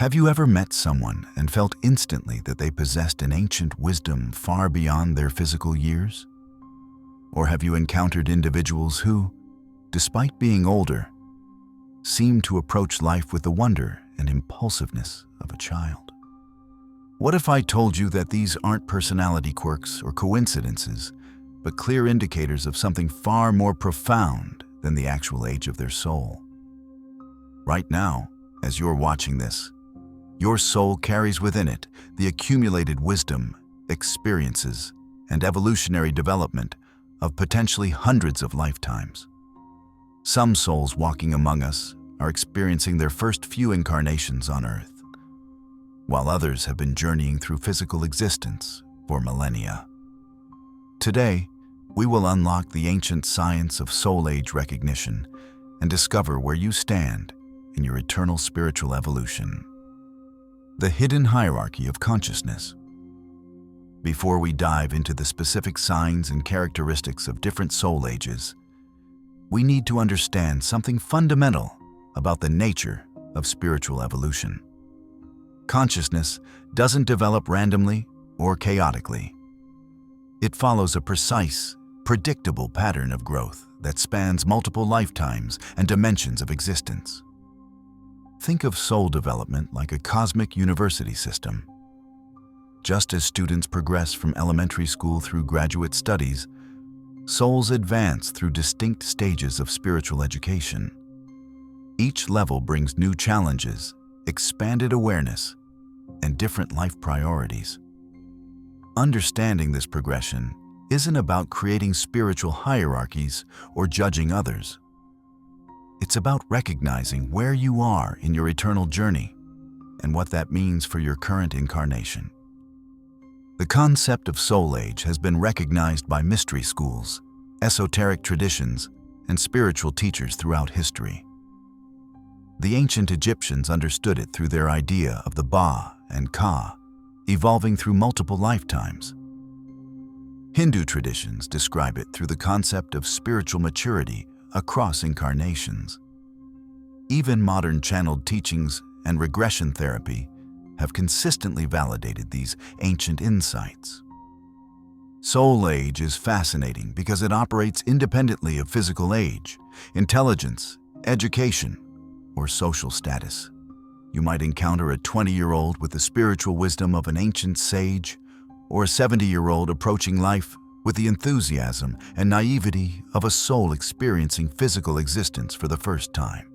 Have you ever met someone and felt instantly that they possessed an ancient wisdom far beyond their physical years? Or have you encountered individuals who, despite being older, seem to approach life with the wonder and impulsiveness of a child? What if I told you that these aren't personality quirks or coincidences, but clear indicators of something far more profound than the actual age of their soul? Right now, as you're watching this, your soul carries within it the accumulated wisdom, experiences, and evolutionary development of potentially hundreds of lifetimes. Some souls walking among us are experiencing their first few incarnations on Earth, while others have been journeying through physical existence for millennia. Today, we will unlock the ancient science of soul age recognition and discover where you stand in your eternal spiritual evolution. The hidden hierarchy of consciousness. Before we dive into the specific signs and characteristics of different soul ages, we need to understand something fundamental about the nature of spiritual evolution. Consciousness doesn't develop randomly or chaotically. It follows a precise, predictable pattern of growth that spans multiple lifetimes and dimensions of existence. Think of soul development like a cosmic university system. Just as students progress from elementary school through graduate studies, souls advance through distinct stages of spiritual education. Each level brings new challenges, expanded awareness, and different life priorities. Understanding this progression isn't about creating spiritual hierarchies or judging others. It's about recognizing where you are in your eternal journey and what that means for your current incarnation. The concept of soul age has been recognized by mystery schools, esoteric traditions, and spiritual teachers throughout history. The ancient Egyptians understood it through their idea of the Ba and Ka, evolving through multiple lifetimes. Hindu traditions describe it through the concept of spiritual maturity across incarnations. Even modern channeled teachings and regression therapy have consistently validated these ancient insights. Soul age is fascinating because it operates independently of physical age, intelligence, education, or social status. You might encounter a 20-year-old with the spiritual wisdom of an ancient sage, or a 70-year-old approaching life with the enthusiasm and naivety of a soul experiencing physical existence for the first time.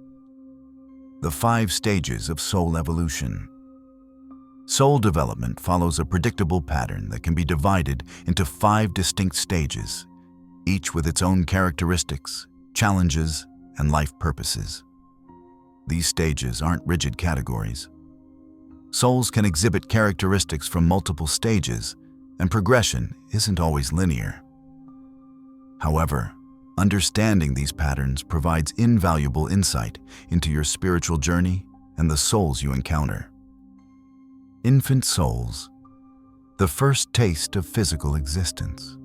The 5 stages of soul evolution. Soul development follows a predictable pattern that can be divided into 5 distinct stages, each with its own characteristics, challenges, and life purposes. These stages aren't rigid categories. Souls can exhibit characteristics from multiple stages, and progression isn't always linear. However, understanding these patterns provides invaluable insight into your spiritual journey and the souls you encounter. Infant souls, the first taste of physical existence.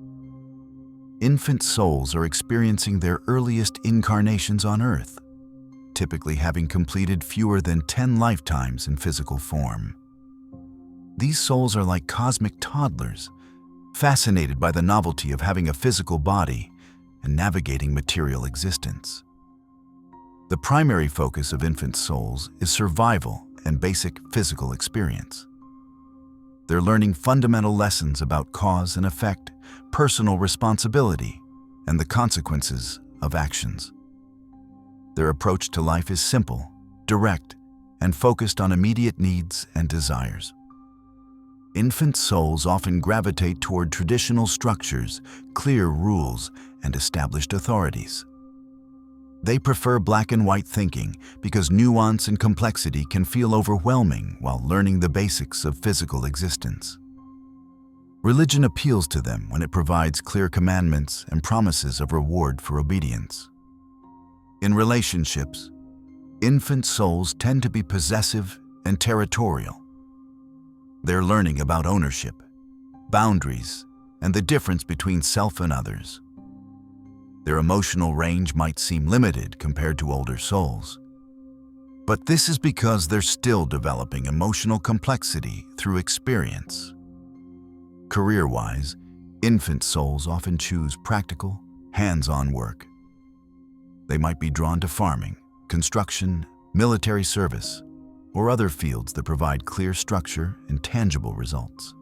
Infant souls are experiencing their earliest incarnations on Earth, typically having completed fewer than 10 lifetimes in physical form. These souls are like cosmic toddlers, fascinated by the novelty of having a physical body and navigating material existence. The primary focus of infant souls is survival and basic physical experience. They're learning fundamental lessons about cause and effect, personal responsibility, and the consequences of actions. Their approach to life is simple, direct, and focused on immediate needs and desires. Infant souls often gravitate toward traditional structures, clear rules, and established authorities. They prefer black and white thinking because nuance and complexity can feel overwhelming while learning the basics of physical existence. Religion appeals to them when it provides clear commandments and promises of reward for obedience. In relationships, infant souls tend to be possessive and territorial. They're learning about ownership, boundaries, and the difference between self and others. Their emotional range might seem limited compared to older souls. But this is because they're still developing emotional complexity through experience. Career-wise, infant souls often choose practical, hands-on work. They might be drawn to farming, construction, military service, or other fields that provide clear structure and tangible results.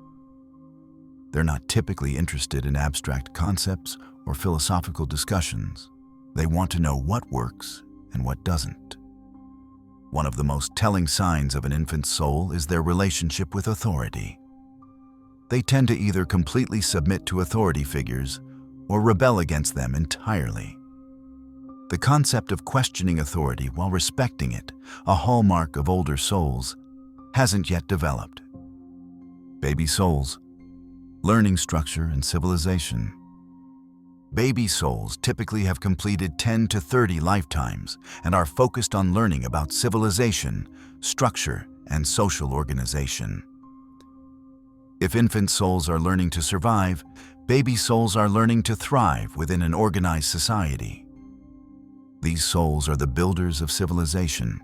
They're not typically interested in abstract concepts or philosophical discussions. They want to know what works and what doesn't. One of the most telling signs of an infant soul is their relationship with authority. They tend to either completely submit to authority figures or rebel against them entirely. The concept of questioning authority while respecting it, a hallmark of older souls, hasn't yet developed. Baby souls, learning structure and civilization. Baby souls typically have completed 10 to 30 lifetimes and are focused on learning about civilization, structure, and social organization. If infant souls are learning to survive, baby souls are learning to thrive within an organized society. These souls are the builders of civilization.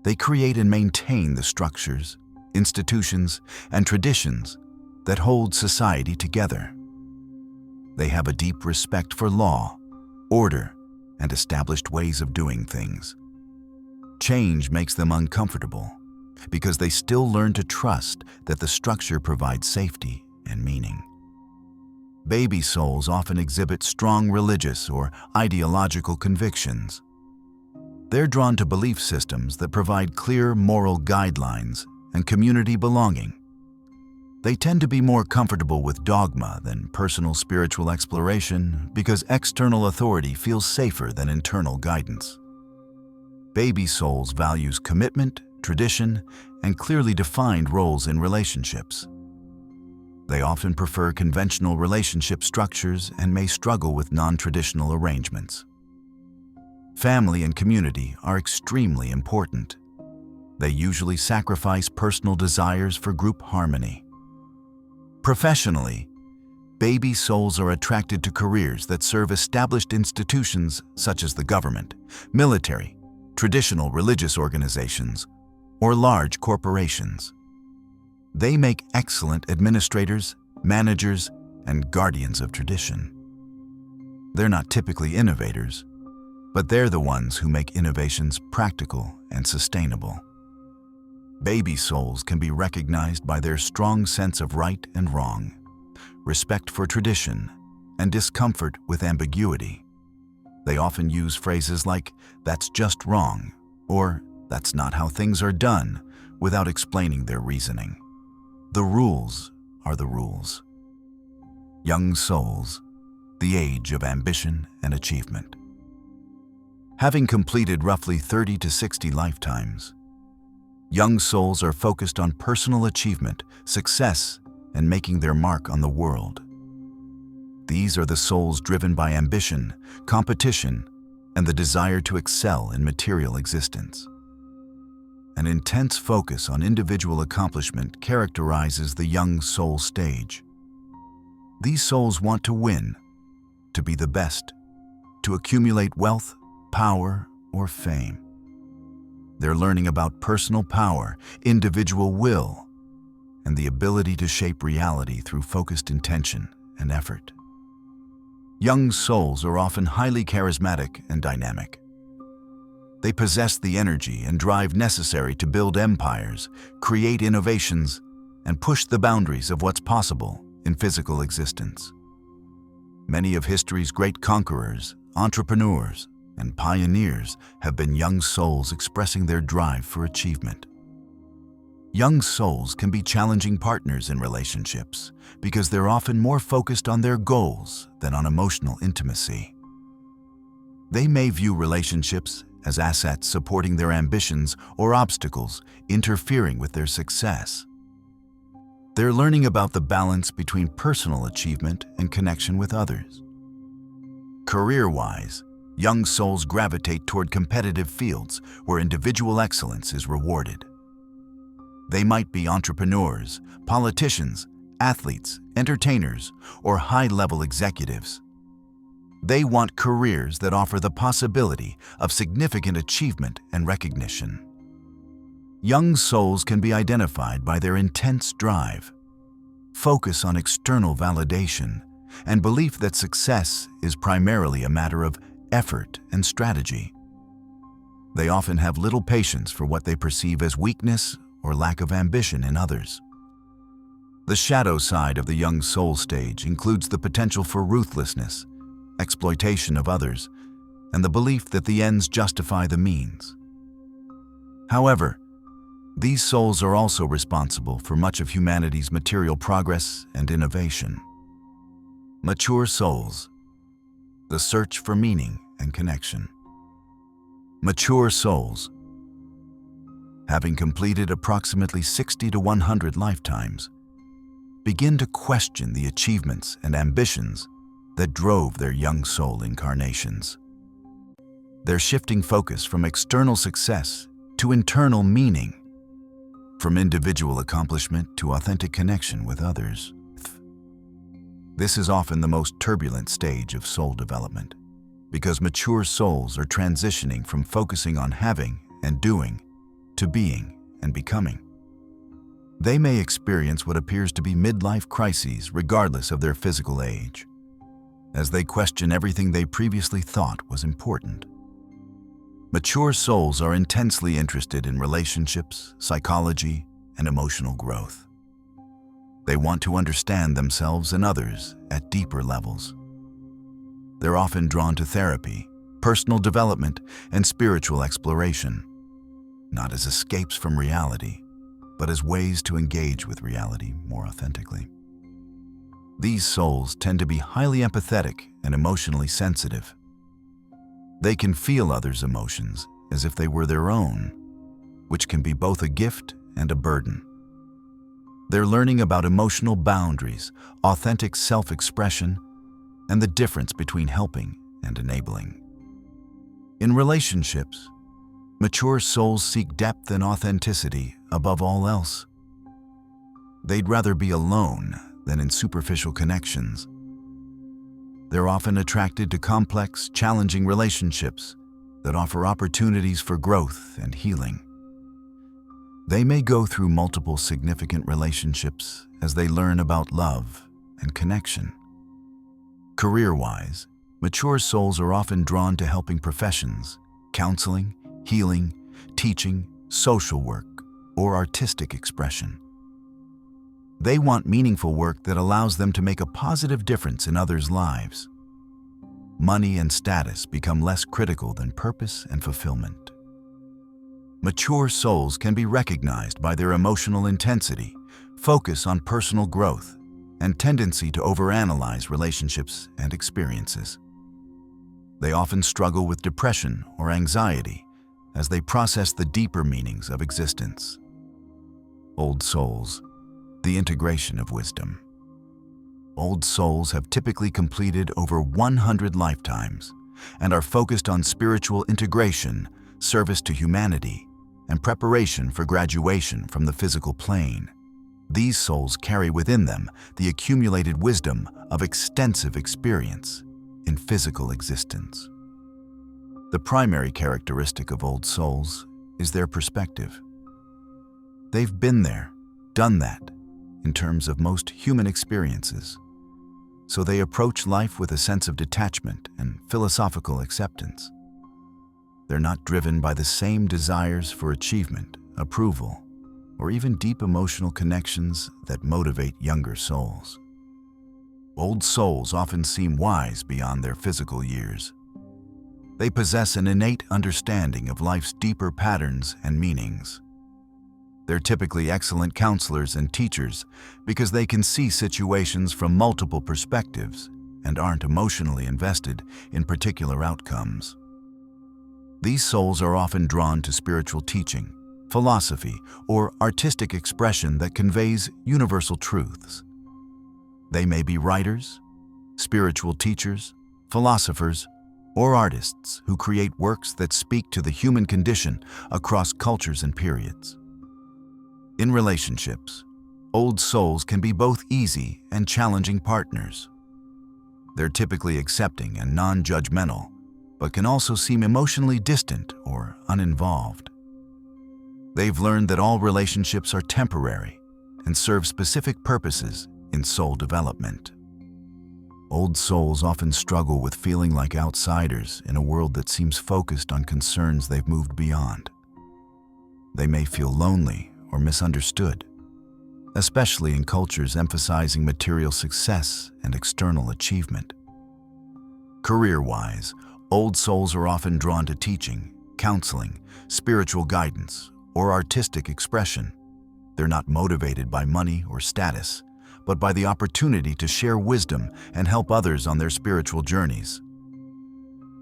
They create and maintain the structures, institutions, and traditions that hold society together. They have a deep respect for law, order, and established ways of doing things. Change makes them uncomfortable because they still learn to trust that the structure provides safety and meaning. Baby souls often exhibit strong religious or ideological convictions. They're drawn to belief systems that provide clear moral guidelines and community belonging. They tend to be more comfortable with dogma than personal spiritual exploration because external authority feels safer than internal guidance. Baby souls values commitment, tradition, and clearly defined roles in relationships. They often prefer conventional relationship structures and may struggle with non-traditional arrangements. Family and community are extremely important. They usually sacrifice personal desires for group harmony. Professionally, baby souls are attracted to careers that serve established institutions such as the government, military, traditional religious organizations, or large corporations. They make excellent administrators, managers, and guardians of tradition. They're not typically innovators, but they're the ones who make innovations practical and sustainable. Baby souls can be recognized by their strong sense of right and wrong, respect for tradition, and discomfort with ambiguity. They often use phrases like, "That's just wrong," or "That's not how things are done," without explaining their reasoning. The rules are the rules. Young souls, the age of ambition and achievement. Having completed roughly 30 to 60 lifetimes, young souls are focused on personal achievement, success, and making their mark on the world. These are the souls driven by ambition, competition, and the desire to excel in material existence. An intense focus on individual accomplishment characterizes the young soul stage. These souls want to win, to be the best, to accumulate wealth, power, or fame. They're learning about personal power, individual will, and the ability to shape reality through focused intention and effort. Young souls are often highly charismatic and dynamic. They possess the energy and drive necessary to build empires, create innovations, and push the boundaries of what's possible in physical existence. Many of history's great conquerors, entrepreneurs, and pioneers have been young souls expressing their drive for achievement. Young souls can be challenging partners in relationships because they're often more focused on their goals than on emotional intimacy. They may view relationships as assets supporting their ambitions or obstacles interfering with their success. They're learning about the balance between personal achievement and connection with others. Career-wise, young souls gravitate toward competitive fields where individual excellence is rewarded. They might be entrepreneurs, politicians, athletes, entertainers, or high-level executives. They want careers that offer the possibility of significant achievement and recognition. Young souls can be identified by their intense drive, focus on external validation, and belief that success is primarily a matter of effort and strategy. They often have little patience for what they perceive as weakness or lack of ambition in others. The shadow side of the young soul stage includes the potential for ruthlessness, exploitation of others, and the belief that the ends justify the means. However, these souls are also responsible for much of humanity's material progress and innovation. Mature souls, the search for meaning and connection. Mature souls, having completed approximately 60 to 100 lifetimes, begin to question the achievements and ambitions that drove their young soul incarnations. They're shifting focus from external success to internal meaning, from individual accomplishment to authentic connection with others. This is often the most turbulent stage of soul development, because mature souls are transitioning from focusing on having and doing to being and becoming. They may experience what appears to be midlife crises regardless of their physical age, as they question everything they previously thought was important. Mature souls are intensely interested in relationships, psychology, and emotional growth. They want to understand themselves and others at deeper levels. They're often drawn to therapy, personal development, and spiritual exploration, not as escapes from reality, but as ways to engage with reality more authentically. These souls tend to be highly empathetic and emotionally sensitive. They can feel others' emotions as if they were their own, which can be both a gift and a burden. They're learning about emotional boundaries, authentic self-expression, and the difference between helping and enabling. In relationships, mature souls seek depth and authenticity above all else. They'd rather be alone than in superficial connections. They're often attracted to complex, challenging relationships that offer opportunities for growth and healing. They may go through multiple significant relationships as they learn about love and connection. Career-wise, mature souls are often drawn to helping professions, counseling, healing, teaching, social work, or artistic expression. They want meaningful work that allows them to make a positive difference in others' lives. Money and status become less critical than purpose and fulfillment. Mature souls can be recognized by their emotional intensity, focus on personal growth, and tendency to overanalyze relationships and experiences. They often struggle with depression or anxiety as they process the deeper meanings of existence. Old souls, the integration of wisdom. Old souls have typically completed over 100 lifetimes and are focused on spiritual integration, service to humanity, and preparation for graduation from the physical plane. These souls carry within them the accumulated wisdom of extensive experience in physical existence. The primary characteristic of old souls is their perspective. They've been there, done that, in terms of most human experiences, so they approach life with a sense of detachment and philosophical acceptance. They're not driven by the same desires for achievement, approval, or even deep emotional connections that motivate younger souls. Old souls often seem wise beyond their physical years. They possess an innate understanding of life's deeper patterns and meanings. They're typically excellent counselors and teachers because they can see situations from multiple perspectives and aren't emotionally invested in particular outcomes. These souls are often drawn to spiritual teaching, philosophy, or artistic expression that conveys universal truths. They may be writers, spiritual teachers, philosophers, or artists who create works that speak to the human condition across cultures and periods. In relationships, old souls can be both easy and challenging partners. They're typically accepting and non-judgmental, but can also seem emotionally distant or uninvolved. They've learned that all relationships are temporary and serve specific purposes in soul development. Old souls often struggle with feeling like outsiders in a world that seems focused on concerns they've moved beyond. They may feel lonely or misunderstood, especially in cultures emphasizing material success and external achievement. Career-wise, old souls are often drawn to teaching, counseling, spiritual guidance, or artistic expression. They're not motivated by money or status, but by the opportunity to share wisdom and help others on their spiritual journeys.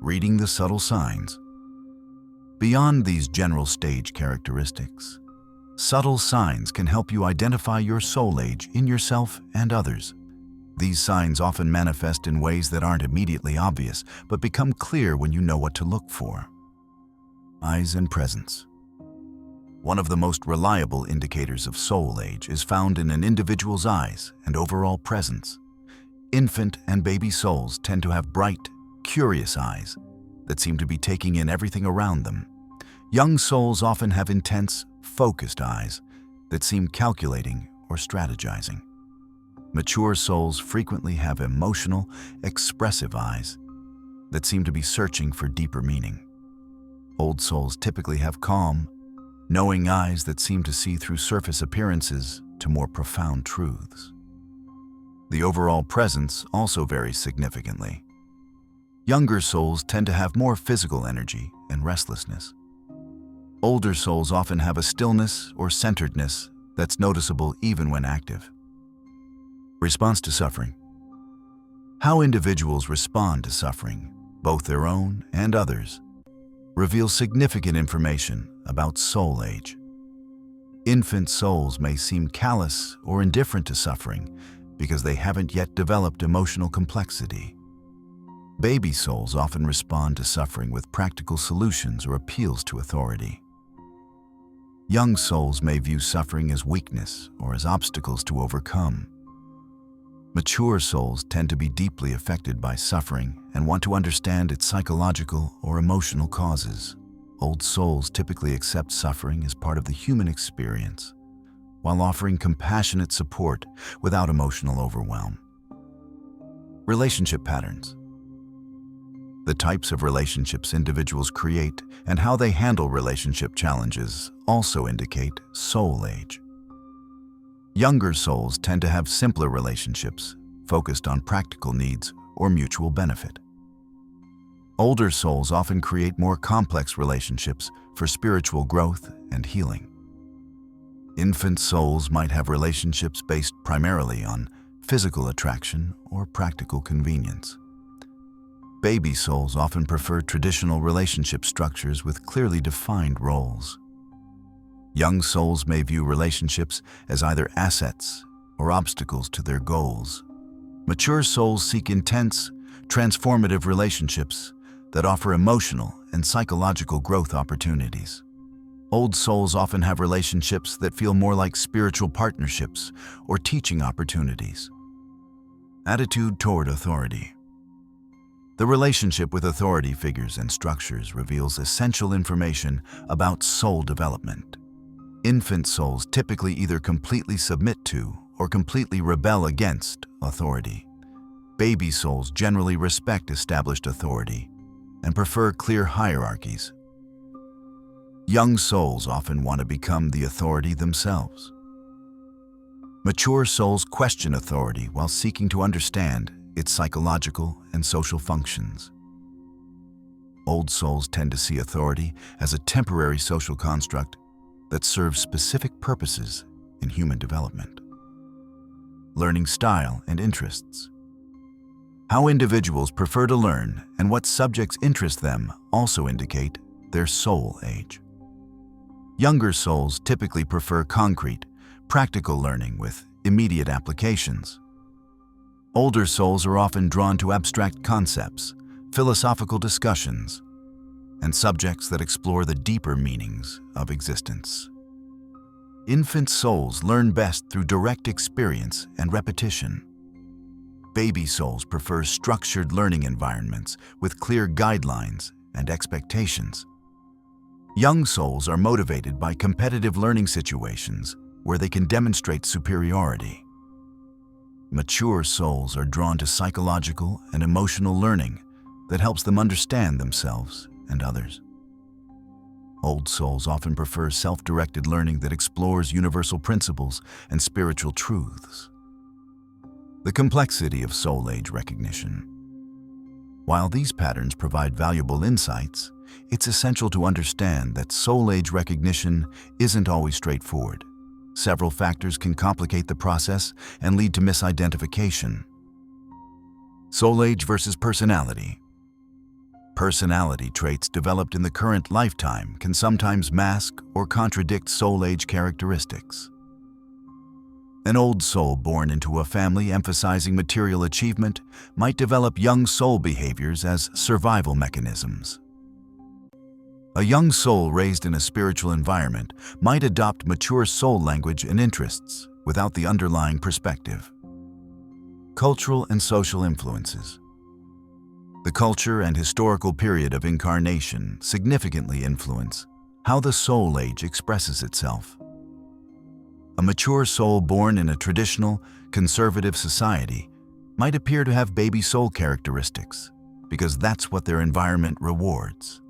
Reading the subtle signs. Beyond these general stage characteristics, subtle signs can help you identify your soul age in yourself and others. These signs often manifest in ways that aren't immediately obvious, but become clear when you know what to look for. Eyes and presence. One of the most reliable indicators of soul age is found in an individual's eyes and overall presence. Infant and baby souls tend to have bright, curious eyes that seem to be taking in everything around them. Young souls often have intense, focused eyes that seem calculating or strategizing. Mature souls frequently have emotional, expressive eyes that seem to be searching for deeper meaning. Old souls typically have calm, knowing eyes that seem to see through surface appearances to more profound truths. The overall presence also varies significantly. Younger souls tend to have more physical energy and restlessness. Older souls often have a stillness or centeredness that's noticeable even when active. Response to suffering. How individuals respond to suffering, both their own and others, reveals significant information about soul age. Infant souls may seem callous or indifferent to suffering because they haven't yet developed emotional complexity. Baby souls often respond to suffering with practical solutions or appeals to authority. Young souls may view suffering as weakness or as obstacles to overcome. Mature souls tend to be deeply affected by suffering and want to understand its psychological or emotional causes. Old souls typically accept suffering as part of the human experience, while offering compassionate support without emotional overwhelm. Relationship patterns. The types of relationships individuals create and how they handle relationship challenges also indicate soul age. Younger souls tend to have simpler relationships, focused on practical needs or mutual benefit. Older souls often create more complex relationships for spiritual growth and healing. Infant souls might have relationships based primarily on physical attraction or practical convenience. Baby souls often prefer traditional relationship structures with clearly defined roles. Young souls may view relationships as either assets or obstacles to their goals. Mature souls seek intense, transformative relationships that offer emotional and psychological growth opportunities. Old souls often have relationships that feel more like spiritual partnerships or teaching opportunities. Attitude toward authority. The relationship with authority figures and structures reveals essential information about soul development. Infant souls typically either completely submit to or completely rebel against authority. Baby souls generally respect established authority and prefer clear hierarchies. Young souls often want to become the authority themselves. Mature souls question authority while seeking to understand its psychological and social functions. Old souls tend to see authority as a temporary social construct that serves specific purposes in human development. Learning style and interests. How individuals prefer to learn and what subjects interest them also indicate their soul age. Younger souls typically prefer concrete, practical learning with immediate applications. Older souls are often drawn to abstract concepts, philosophical discussions, and subjects that explore the deeper meanings of existence. Infant souls learn best through direct experience and repetition. Baby souls prefer structured learning environments with clear guidelines and expectations. Young souls are motivated by competitive learning situations where they can demonstrate superiority. Mature souls are drawn to psychological and emotional learning that helps them understand themselves and others. Old souls often prefer self-directed learning that explores universal principles and spiritual truths. The complexity of soul age recognition. While these patterns provide valuable insights, it's essential to understand that soul age recognition isn't always straightforward. Several factors can complicate the process and lead to misidentification. Soul age versus personality. Personality traits developed in the current lifetime can sometimes mask or contradict soul age characteristics. An old soul born into a family emphasizing material achievement might develop young soul behaviors as survival mechanisms. A young soul raised in a spiritual environment might adopt mature soul language and interests without the underlying perspective. Cultural and social influences. The culture and historical period of incarnation significantly influence how the soul age expresses itself. A mature soul born in a traditional, conservative society might appear to have baby soul characteristics because that's what their environment rewards.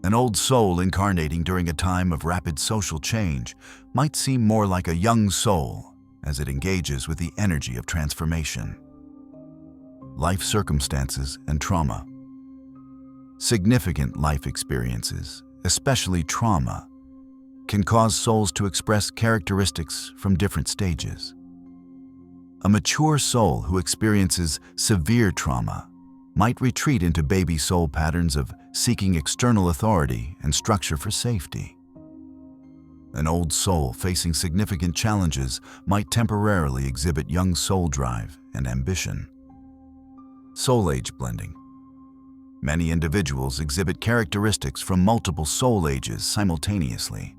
An old soul incarnating during a time of rapid social change might seem more like a young soul as it engages with the energy of transformation. Life circumstances and trauma. Significant life experiences, especially trauma, can cause souls to express characteristics from different stages. A mature soul who experiences severe trauma might retreat into baby soul patterns of seeking external authority and structure for safety. An old soul facing significant challenges might temporarily exhibit young soul drive and ambition. Soul age blending. Many individuals exhibit characteristics from multiple soul ages simultaneously.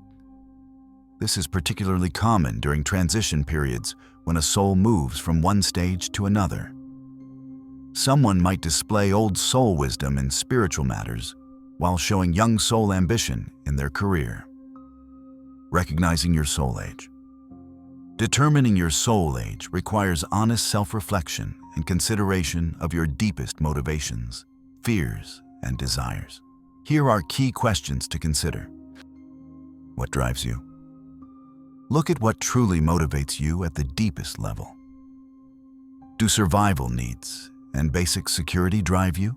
This is particularly common during transition periods when a soul moves from one stage to another. Someone might display old soul wisdom in spiritual matters while showing young soul ambition in their career. Recognizing your soul age. Determining your soul age requires honest self-reflection and consideration of your deepest motivations, fears, and desires. Here are key questions to consider. What drives you? Look at what truly motivates you at the deepest level. Do survival needs and basic security drive you?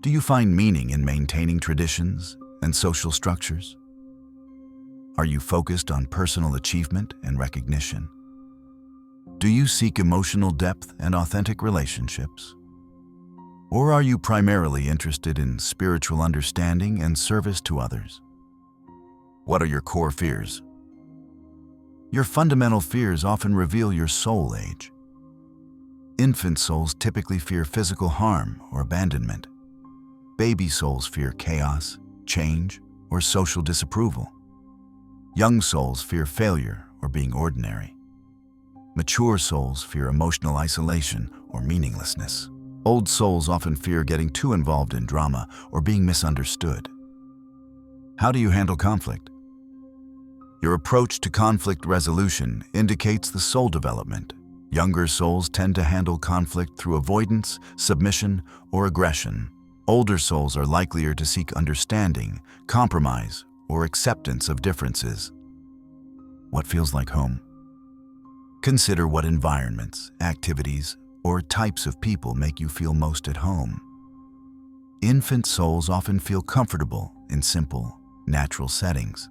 Do you find meaning in maintaining traditions and social structures? Are you focused on personal achievement and recognition? Do you seek emotional depth and authentic relationships? Or are you primarily interested in spiritual understanding and service to others? What are your core fears? Your fundamental fears often reveal your soul age. Infant souls typically fear physical harm or abandonment. Baby souls fear chaos, change, or social disapproval. Young souls fear failure or being ordinary. Mature souls fear emotional isolation or meaninglessness. Old souls often fear getting too involved in drama or being misunderstood. How do you handle conflict? Your approach to conflict resolution indicates the soul development. Younger souls tend to handle conflict through avoidance, submission, or aggression. Older souls are likelier to seek understanding, compromise, or acceptance of differences. What feels like home? Consider what environments, activities, or types of people make you feel most at home. Infant souls often feel comfortable in simple, natural settings.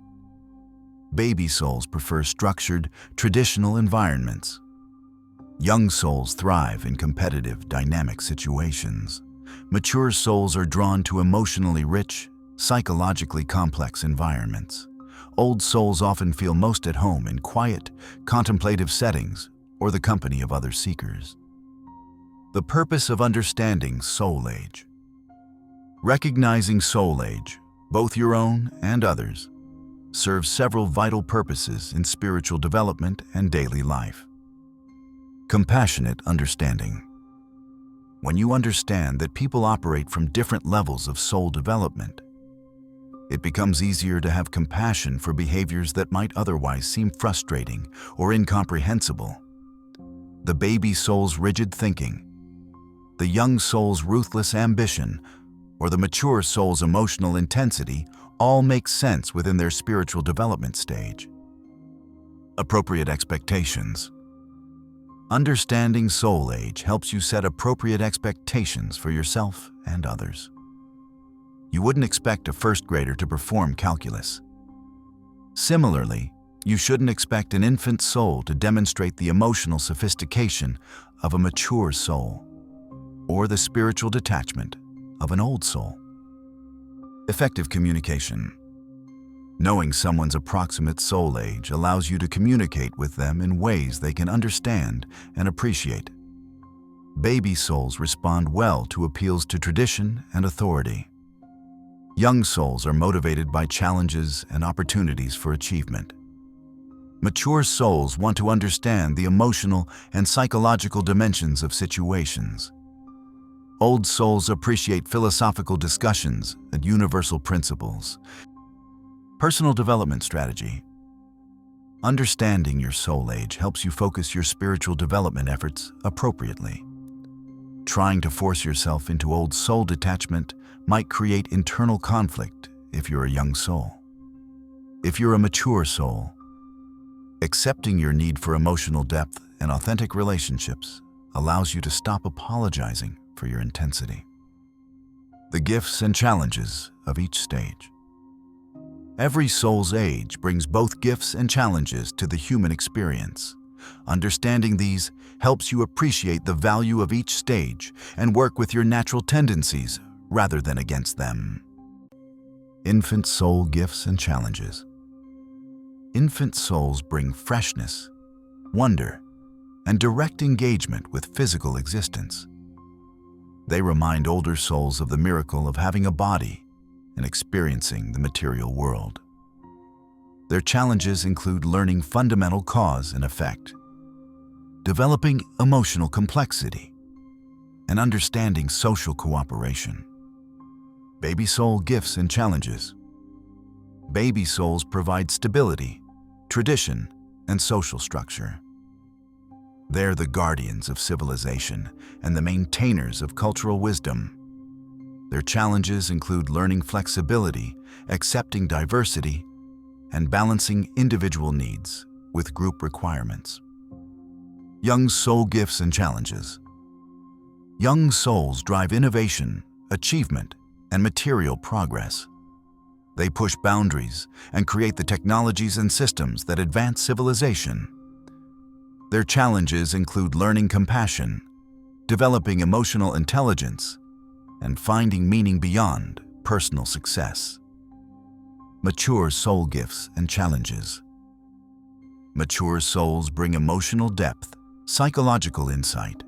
Baby souls prefer structured, traditional environments. Young souls thrive in competitive, dynamic situations. Mature souls are drawn to emotionally rich, psychologically complex environments. Old souls often feel most at home in quiet, contemplative settings or the company of other seekers. The purpose of understanding soul age. Recognizing soul age, both your own and others, serves several vital purposes in spiritual development and daily life. Compassionate understanding. When you understand that people operate from different levels of soul development, it becomes easier to have compassion for behaviors that might otherwise seem frustrating or incomprehensible. The baby soul's rigid thinking, the young soul's ruthless ambition, or the mature soul's emotional intensity all make sense within their spiritual development stage. Appropriate expectations. Understanding soul age helps you set appropriate expectations for yourself and others. You wouldn't expect a first grader to perform calculus. Similarly, you shouldn't expect an infant soul to demonstrate the emotional sophistication of a mature soul, or the spiritual detachment of an old soul. Effective communication. Knowing someone's approximate soul age allows you to communicate with them in ways they can understand and appreciate. Baby souls respond well to appeals to tradition and authority. Young souls are motivated by challenges and opportunities for achievement. Mature souls want to understand the emotional and psychological dimensions of situations. Old souls appreciate philosophical discussions and universal principles. Personal development strategy. Understanding your soul age helps you focus your spiritual development efforts appropriately. Trying to force yourself into old soul detachment might create internal conflict if you're a young soul. If you're a mature soul, accepting your need for emotional depth and authentic relationships allows you to stop apologizing for your intensity. The gifts and challenges of each stage. Every soul's age brings both gifts and challenges to the human experience. Understanding these helps you appreciate the value of each stage and work with your natural tendencies rather than against them. Infant soul gifts and challenges. Infant souls bring freshness, wonder, and direct engagement with physical existence. They remind older souls of the miracle of having a body and experiencing the material world. Their challenges include learning fundamental cause and effect, developing emotional complexity, and understanding social cooperation. Baby soul gifts and challenges. Baby souls provide stability, tradition, and social structure. They're the guardians of civilization and the maintainers of cultural wisdom. Their challenges include learning flexibility, accepting diversity, and balancing individual needs with group requirements. Young soul gifts and challenges. Young souls drive innovation, achievement, and material progress. They push boundaries and create the technologies and systems that advance civilization. Their challenges include learning compassion, developing emotional intelligence, and finding meaning beyond personal success. Mature soul gifts and challenges. Mature souls bring emotional depth, psychological insight,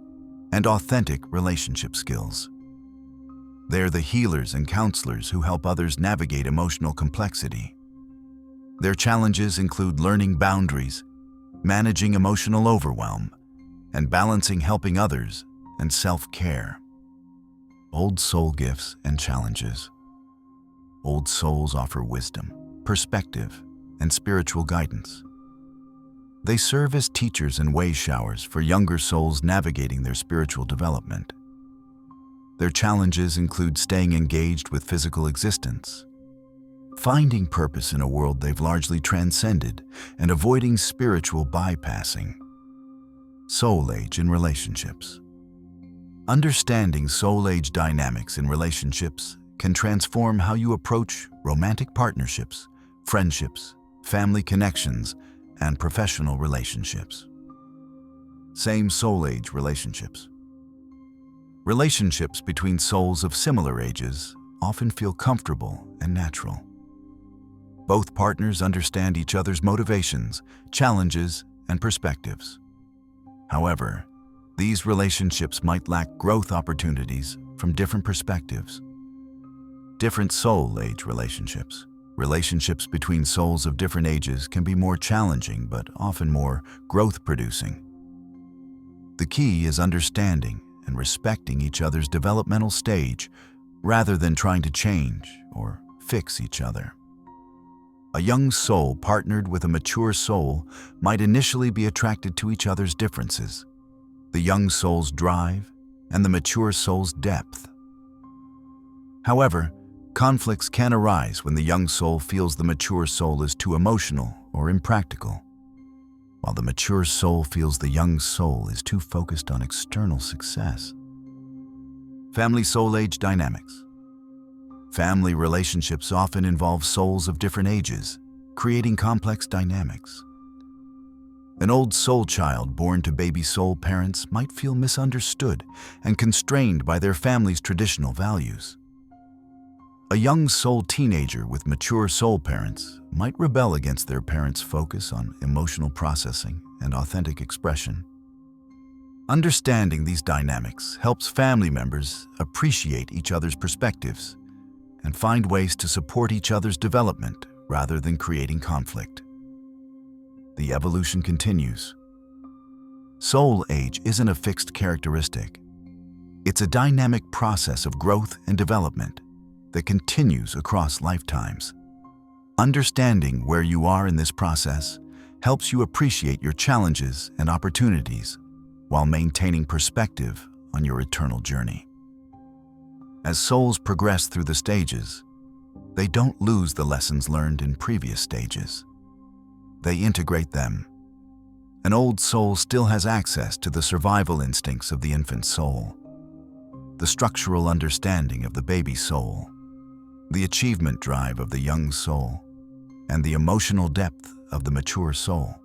and authentic relationship skills. They're the healers and counselors who help others navigate emotional complexity. Their challenges include learning boundaries, managing emotional overwhelm, and balancing helping others and self-care. Old soul gifts and challenges. Old souls offer wisdom, perspective, and spiritual guidance. They serve as teachers and way showers for younger souls navigating their spiritual development. Their challenges include staying engaged with physical existence, finding purpose in a world they've largely transcended, and avoiding spiritual bypassing. Soul age in relationships. Understanding soul age dynamics in relationships can transform how you approach romantic partnerships, friendships, family connections, and professional relationships. Same soul age relationships. Relationships between souls of similar ages often feel comfortable and natural. Both partners understand each other's motivations, challenges, and perspectives. However, these relationships might lack growth opportunities from different perspectives. Different soul age relationships. Relationships between souls of different ages can be more challenging but often more growth-producing. The key is understanding and respecting each other's developmental stage rather than trying to change or fix each other. A young soul partnered with a mature soul might initially be attracted to each other's differences, the young soul's drive and the mature soul's depth. However, conflicts can arise when the young soul feels the mature soul is too emotional or impractical, while the mature soul feels the young soul is too focused on external success. Family soul age dynamics. Family relationships often involve souls of different ages, creating complex dynamics. An old soul child born to baby soul parents might feel misunderstood and constrained by their family's traditional values. A young soul teenager with mature soul parents might rebel against their parents' focus on emotional processing and authentic expression. Understanding these dynamics helps family members appreciate each other's perspectives and find ways to support each other's development rather than creating conflict. The evolution continues. Soul age isn't a fixed characteristic. It's a dynamic process of growth and development that continues across lifetimes. Understanding where you are in this process helps you appreciate your challenges and opportunities while maintaining perspective on your eternal journey. As souls progress through the stages, they don't lose the lessons learned in previous stages. They integrate them. An old soul still has access to the survival instincts of the infant soul, the structural understanding of the baby soul, the achievement drive of the young soul, and the emotional depth of the mature soul.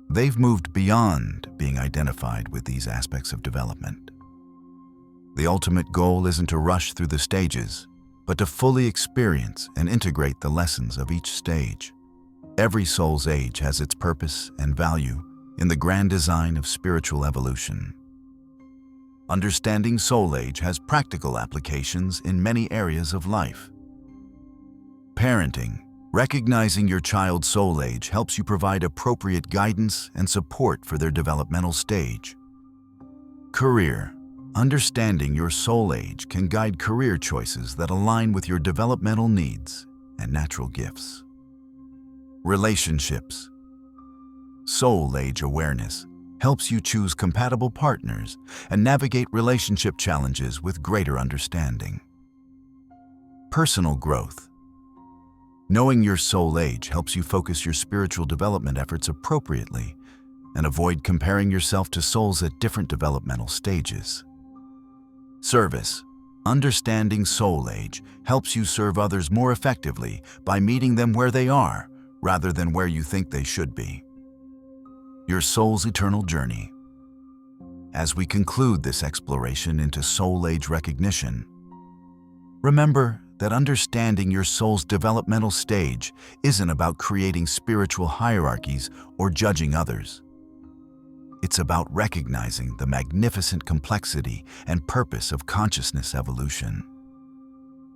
They've moved beyond being identified with these aspects of development. The ultimate goal isn't to rush through the stages, but to fully experience and integrate the lessons of each stage. Every soul's age has its purpose and value in the grand design of spiritual evolution. Understanding soul age has practical applications in many areas of life. Parenting. Recognizing your child's soul age helps you provide appropriate guidance and support for their developmental stage. Career. Understanding your soul age can guide career choices that align with your developmental needs and natural gifts. Relationships. Soul age awareness helps you choose compatible partners and navigate relationship challenges with greater understanding. Personal growth. Knowing your soul age helps you focus your spiritual development efforts appropriately and avoid comparing yourself to souls at different developmental stages. Service. Understanding soul age helps you serve others more effectively by meeting them where they are rather than where you think they should be. Your soul's eternal journey. As we conclude this exploration into soul age recognition, remember that understanding your soul's developmental stage isn't about creating spiritual hierarchies or judging others. It's about recognizing the magnificent complexity and purpose of consciousness evolution.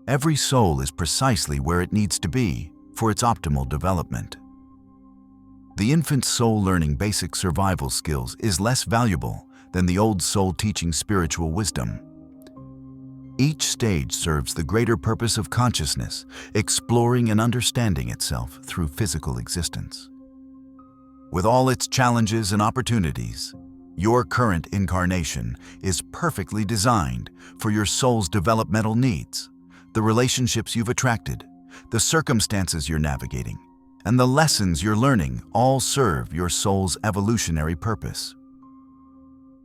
Every soul is precisely where it needs to be for its optimal development. The infant soul learning basic survival skills is less valuable than the old soul teaching spiritual wisdom. Each stage serves the greater purpose of consciousness, exploring and understanding itself through physical existence. With all its challenges and opportunities, your current incarnation is perfectly designed for your soul's developmental needs. The relationships you've attracted, the circumstances you're navigating, and the lessons you're learning all serve your soul's evolutionary purpose.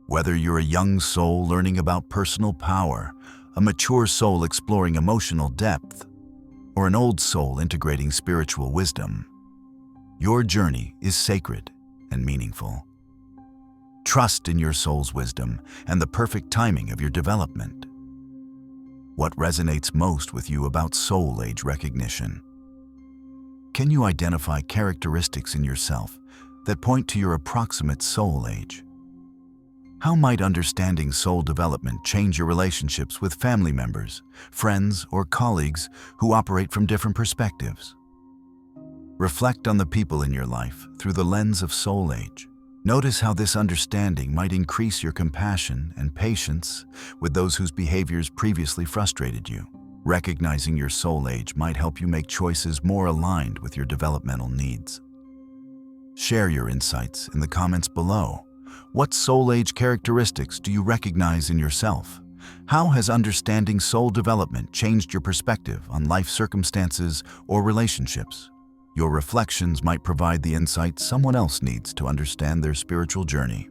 Whether you're a young soul learning about personal power, a mature soul exploring emotional depth, or an old soul integrating spiritual wisdom, your journey is sacred and meaningful. Trust in your soul's wisdom and the perfect timing of your development. What resonates most with you about soul age recognition? Can you identify characteristics in yourself that point to your approximate soul age? How might understanding soul development change your relationships with family members, friends, or colleagues who operate from different perspectives? Reflect on the people in your life through the lens of soul age. Notice how this understanding might increase your compassion and patience with those whose behaviors previously frustrated you. Recognizing your soul age might help you make choices more aligned with your developmental needs. Share your insights in the comments below. What soul age characteristics do you recognize in yourself? How has understanding soul development changed your perspective on life circumstances or relationships? Your reflections might provide the insight someone else needs to understand their spiritual journey.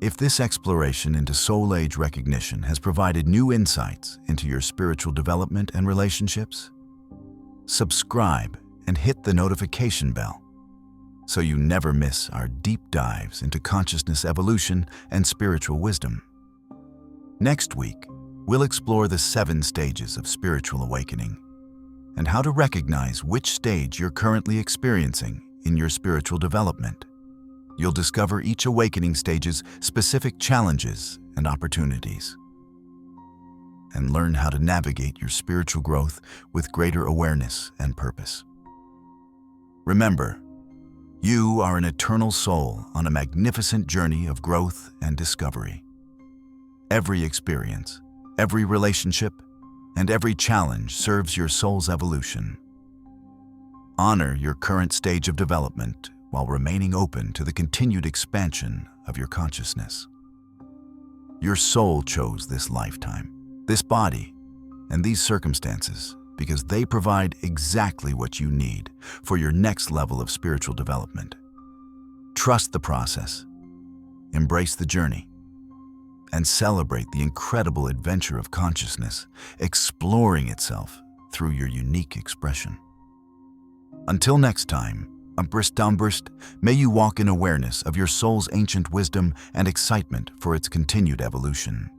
If this exploration into soul age recognition has provided new insights into your spiritual development and relationships, subscribe and hit the notification bell so you never miss our deep dives into consciousness evolution and spiritual wisdom. Next week, we'll explore the 7 stages of spiritual awakening and how to recognize which stage you're currently experiencing in your spiritual development. You'll discover each awakening stage's specific challenges and opportunities, and learn how to navigate your spiritual growth with greater awareness and purpose. Remember, you are an eternal soul on a magnificent journey of growth and discovery. Every experience, every relationship, and every challenge serves your soul's evolution. Honor your current stage of development while remaining open to the continued expansion of your consciousness. Your soul chose this lifetime, this body, and these circumstances because they provide exactly what you need for your next level of spiritual development. Trust the process, embrace the journey, and celebrate the incredible adventure of consciousness, exploring itself through your unique expression. Until next time, Umbrist, may you walk in awareness of your soul's ancient wisdom and excitement for its continued evolution.